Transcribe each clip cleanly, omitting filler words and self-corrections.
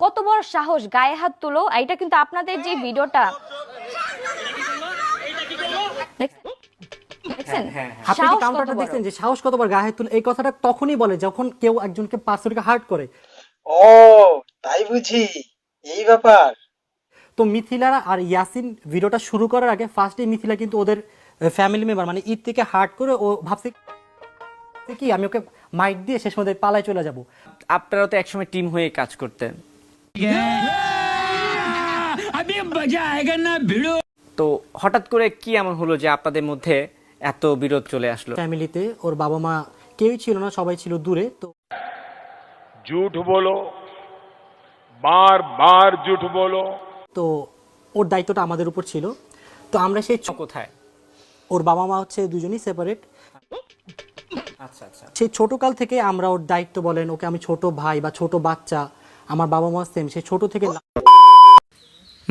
কত বড় সাহস, গায়ে হাত তুলো। এটা কিন্তু আপনাদের যে ভিডিওটা দেখছেন, আপনি কি কাউন্টারটা দেখছেন যে সাহস কতবার গায়ে হাত তুলে? এই কথাটা তখনই বলে যখন কেউ একজনকে পার্সনকে হার্ট করে। ও তাই বুঝি, এই ব্যাপার। তো মিথিলা আর ইয়াসিন ভিডিওটা শুরু করার আগে ফার্স্টে মিথিলা কিন্তু ওদের ফ্যামিলি মেম্বার মানে ঈদ থেকে হার্ট করে ও ভাবছে কি আমি ওকে মাইক দিয়ে শেষ মধ্যে পালায় চলে যাব। আপনারা তো একসময় টিম হয়ে কাজ করতেন, তো হঠাৎ করে কি এমন হলো যে আপনাদের মধ্যে এত বিরোধ চলে আসলো? ফ্যামিলিতে ওর বাবা মা কেউই ছিল না, সবাই ছিল দূরে। তো झूठ बोलो, बार बार झूठ बोलो। তো ওর দায়িত্বটা আমাদের উপর ছিল। তো আমরা সেই কোথায়? ওর বাবা মা হচ্ছে দুজনই সেপারেট। আচ্ছা আচ্ছা। সেই ছোটকাল থেকে আমরা ওর দায়িত্ব বলেন, ওকে আমি ছোট ভাই বা ছোট বাচ্চা, আমার বাবা মা সেম, সেই ছোট থেকে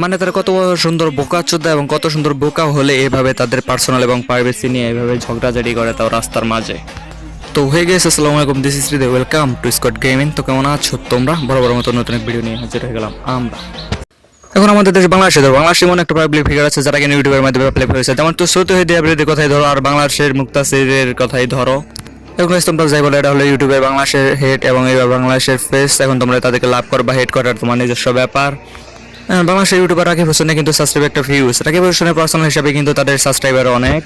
মানে তারা কত সুন্দর বোকা চোদ্দা এবং কত সুন্দর বোকা হলে এভাবে তাদের পার্সোনাল এবং প্রাইভেসি নিয়ে এভাবে ঝগড়াঝাড়ি করে তাও রাস্তার মাঝে। তো হয়ে গেছে, আসসালামু আলাইকুম, this is Hridoy, welcome to Scott gaming. তো কেমন আছো তোমরা? বড় বড় মতো নতুন এক ভিডিও নিয়ে হাজির হয়ে গেলাম আমরা। এখন আমাদের দেশে বাংলাদেশে এমন একটা পাবলিক ফিগার আছে যারা কিনা ইউটিউবের মাধ্যমে প্লে হয়েছে, যেমন তো সৌদি আরবের কথাই ধরো আর বাংলাদেশের মুক্তাসিরের কথাই ধরো। এখন তোমরা যাই বলে এটা হলো ইউটিউবের বাংলাদেশের হেড এবং এবার বাংলাদেশের ফেস। এখন তোমরা তাদেরকে লাভ করবা হেড করার তোমার নিজস্ব ব্যাপার। বাংলাদেশের ইউটিউবার রাকিব হোসেনের কিন্তু সাবস্ক্রাইব একটা ভিউজ, রাকিব হোসেনের পার্সোনাল হিসাবে কিন্তু তাদের সাবস্ক্রাইবার অনেক।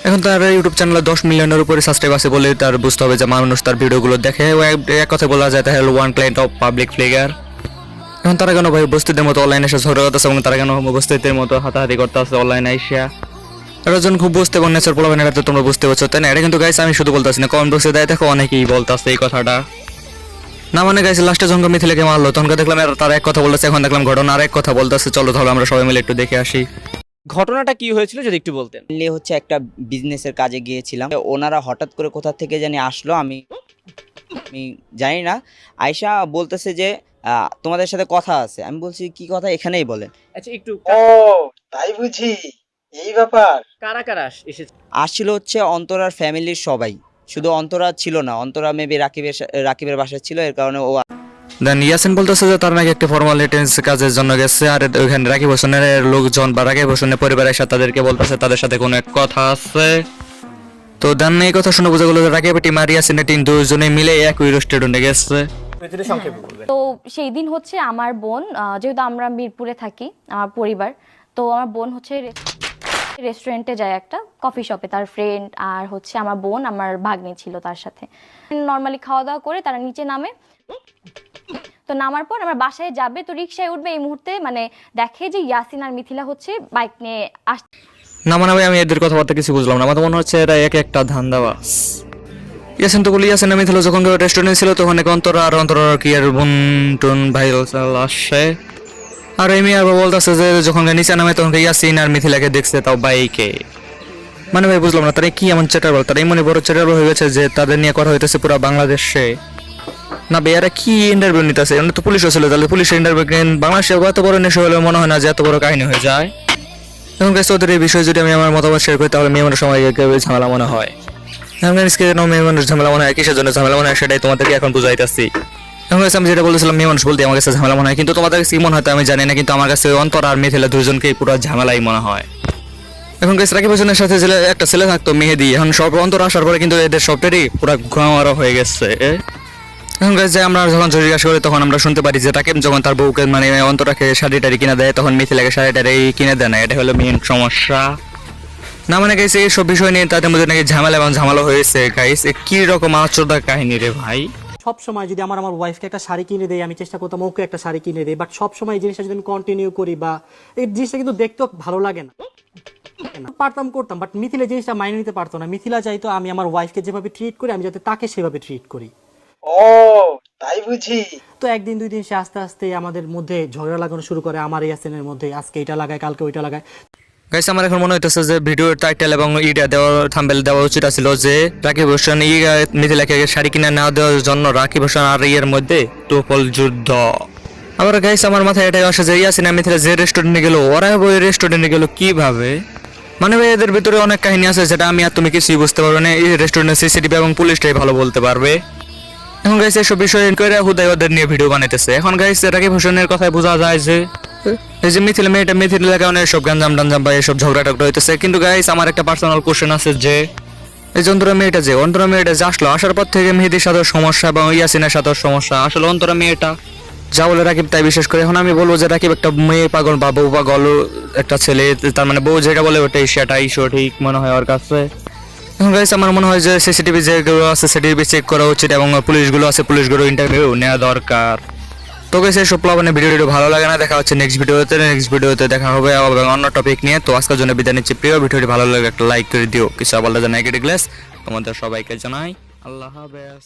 এখন তার ইউটিউব চ্যানেলে 10 মিলিয়নের উপরে সাবস্ক্রাইব আছে বলে তার বুঝতে হবে যে মানুষ তার ভিডিওগুলো দেখে। এক কথা বলা যায় তাহলে one client of public figure. এখন তারা কেন ভাই উপস্থিতের মতো অনলাইনে এসে ঝগড়া করতেছে এবং তারা কেন উপস্থিতের মতো হাতাহাতি করতে আছে অনলাইনে আইসা? একজন খুব বুঝতে এবং নেচার প্রবলেম এটা তো তোমরা বুঝতে পারছো, তাই না? এটা কিন্তু গাইস আমি শুধু বলতেছি না, কমেন্ট বক্সে দেয় দেখো অনেকেই বলতেছে এই কথাটা। না মানে গাইস লাস্টে যখন মিথিলাকে মারলো তখন দেখলাম তারা এক কথা বলতেছে, এখন দেখলাম ঘটনা আর এক কথা বলতেছে। চলো তাহলে আমরা সবাই মিলে একটু দেখে আসি ঘটনাটা কি হয়েছিল যদি একটু বলতেন। হচ্ছে একটা বিজনেসের কাজে গিয়েছিলাম, ওনারা হঠাৎ করে কোথা থেকে জানি আসলো, আমি জানি না। আয়শা বলতেছে যে তোমাদের সাথে কথা আছে। আমি বলছি কি কথা, এখানেই বলেন। আচ্ছা একটু ও তাই বুঝি, এই ব্যাপার। কারা কারা এসেছে? আসছিল হচ্ছে অন্তরার ফ্যামিলির সবাই, শুধু অন্তরা ছিল না, অন্তরা মেবি রাকিবের বাসায় ছিল, এর কারণে ও। দেন ইয়াসিন বলতেছে যে তার নাকি একটা ফর্মালিটিস কাজের জন্য গেছে, আর ওইখানে রাকিব হোসেনের লোকজন বা রাকিব হোসেনের পরিবারের সাথে তাদেরকে বলতেছে তাদের সাথে কোনো এক কথা আছে। তো দেন এই কথা শুনে বোঝা গেল যে রাকিব টিম আর ইয়াসিনের টিম দুজনে মিলে একই রেস্টুরেন্টে গেছে। তো সেই দিন হচ্ছে আমার বোন, যেহেতু আমরা মিরপুরে থাকি আমার পরিবার, তো আমার বোন হচ্ছে রেস্টুরেন্টে যায় একটা কফি শপে, তার ফ্রেন্ড আর হচ্ছে আমার বোন আমার ভাগ্নি ছিল তার সাথে। নর্মালি খাওয়া দাওয়া করে তারা নিচে নামে। তো নামার পর আমার বাসায় যাবে, তো রিক্সায় উঠবে, এই মুহূর্তে মানে দেখে যে ইয়াসিন আর মিথিলা হচ্ছে বাইক নিয়ে আসছে। না মানে ভাই আমি এদের কথাবার্তা কিছু বুঝলাম না, আমার তো মনে হচ্ছে এরা এক একটা ধান্দাবাজ। ইয়াসিন তো বলি ইয়াসিন মিথিলা যখন রেস্টুরেন্টে ছিল তখন অন্তরা কি আর বোন টুন ভাই আসে, আর এমনি আর বলতেছে যে যখন নিচে নামে তখন ইয়াসিন আর মিথিলাকে দেখছে তাও বাইকে। মানে ভাই বুঝলাম না তারা কি এমন চেটারবল, তারা এমন বড় চেটারবল হয়ে গেছে যে তাদের নিয়ে কথা হইতেছে পুরো বাংলাদেশে। না ভাই এরা কি ইন্টারভিউ নিতেছে? এমনি তো পুলিশও ছিল, তাহলে পুলিশের ইন্টারভিউ বাংলাদেশে এত বড় নেশা হলে মনে হয় না যে এত বড় কাহিনী হয়ে যায়। এখন গেছে ওদের এই বিষয়ে যদি আমি আমার মতামত শেয়ার করি তাহলে মেয়েমানের সময় ঝামেলা মনে হয়। মেয়েমানের ঝামেলা মনে হয়, কিসের জন্য ঝামেলা মনে হয় সেটাই তোমাদেরকে এখন বুঝাইতেছি। এখন আমি যেটা বলেছিলাম মেয়ে মানুষ বলতে আমার কাছে ঝামেলা মনে হয়, কিন্তু তোমাদের কাছে কি মনে হয় আমি জানি না, কিন্তু আমার কাছে অন্তর আর মিথিলা দুজনকেই পুরো ঝামেলাই মনে হয়। এখন গেছে রাকিব হোসেনের সাথে একটা ছেলে থাকতো মেহেদি, এখন সব অন্তর আসার পরে কিন্তু এদের সবটারই পুরো ঘোড়া হয়ে গেছে। এখন গেছে আমরা যখন জিজ্ঞাসা করি তখন আমরা শুনতে পারি যে রাকিব যখন তার বউকে মানে অন্তরাকে শাড়ি টাড়ি কিনে দেয় তখন মিথিলাকে শাড়ি টাড়ি কিনে দেয় না, এটা হলো মেইন সমস্যা। না মানে গেছে এইসব বিষয় নিয়ে তাদের মধ্যে নাকি ঝামেলা এবং ঝামেলা হয়েছে। গাইস কি রকম আচরদার কাহিনী রে ভাই। সব সময় যদি আমার ওয়াইফকে একটা শাড়ি কিনে দেয় আমি চেষ্টা করতাম ওকে একটা শাড়ি কিনে দেয়, বাট সব সময় এই জিনিসটা যদি আমি কন্টিনিউ করি বা এই জিনিসটা কিন্তু দেখতেও ভালো লাগে না। পারতাম করতাম, বাট মিথিলা জিনিসটা মাইনে নিতে পারতো না। মিথিলা চাইতো আমি আমার ওয়াইফকে যেভাবে ট্রিট করি আমি যাতে তাকে সেভাবে ট্রিট করি। ও তাই বুঝি। তো একদিন দুই দিন সে আস্তে আস্তে আমাদের মধ্যে ঝগড়া লাগানো শুরু করে, আমার ইয়াসিনের মধ্যে, আজকে এটা লাগায় কালকে ওইটা লাগায়। গাইস আমার এখন মনে হইতেছে যে ভিডিওর টাইটেল এবং ইটা দেওয়ার থাম্বনেল দেওয়া উচিত ছিল যে রাকিব হোসেন মিথিলাকে শাড়ি কিনে না দেওয়ার জন্য রাকিব হোসেন আর এর মধ্যে তোপল যুদ্ধ। আবার গাইস আমার মাথায় এটাই আসে যে ইয়াসিন আর মিথিলা যে রেস্টুরেন্টে গেল ওরা ওই রেস্টুরেন্টে গেল কিভাবে? মানে ভাই এদের ভিতরে অনেক কাহিনী আছে যেটা আমি আর তুমি কিছুই বুঝতে পারবে না, এই রেস্টুরেন্টের সিসিটিভি এবং পুলিশটাই ভালো বলতে পারবে। এখন গাইস এসব বিষয় করে হুদাই ওদের নিয়ে ভিডিও বানাইতেছে। এখন গাইস রাকিব হোসেনের কথায় বোঝা যায় যে এই যে মিথিল মেয়েটা মিথিল কারণে এসব গাঞ্জাম টাঞ্জাম বা এসব ঝগড়া টগড়া হইতেছে। কিন্তু গাইস আমার একটা পার্সোনাল কোশ্চেন আছে যে এই যে অন্তরা মেয়েটা যে আসলো, আসার পর থেকে মেহেদির সাথে সমস্যা এবং ইয়াসিনের সাথে সমস্যা। আসলে অন্তরা মেয়েটা যা বলে রাকিব তাই বিশেষ করে। এখন আমি বলবো যে রাকিব একটা মেয়ে পাগল বা বউ পাগল একটা ছেলে, তার মানে বউ যেটা বলে ওটাই সেটাই সঠিক মনে হয় ওর কাছে। এখন গাইস আমার মনে হয় যে সিসিটিভি যেগুলো আছে সিসিটিভি চেক করা উচিত এবং পুলিশগুলো ইন্টারভিউ নেওয়া দরকার। তো গাইস এই সব প্লাবনের ভিডিওটি ভালো লাগে না, দেখা হচ্ছে নেক্সট ভিডিওতে দেখা হবে আবার অন্য টপিক নিয়ে। তো আজকের জন্য বিদায় নিচ্ছি। প্রিয় ভিডিওটি ভালো লাগে একটা লাইক করে দিও, কিছু আবার জানাই তোমাদের সবাইকে জানাই আল্লাহ হাফেজ।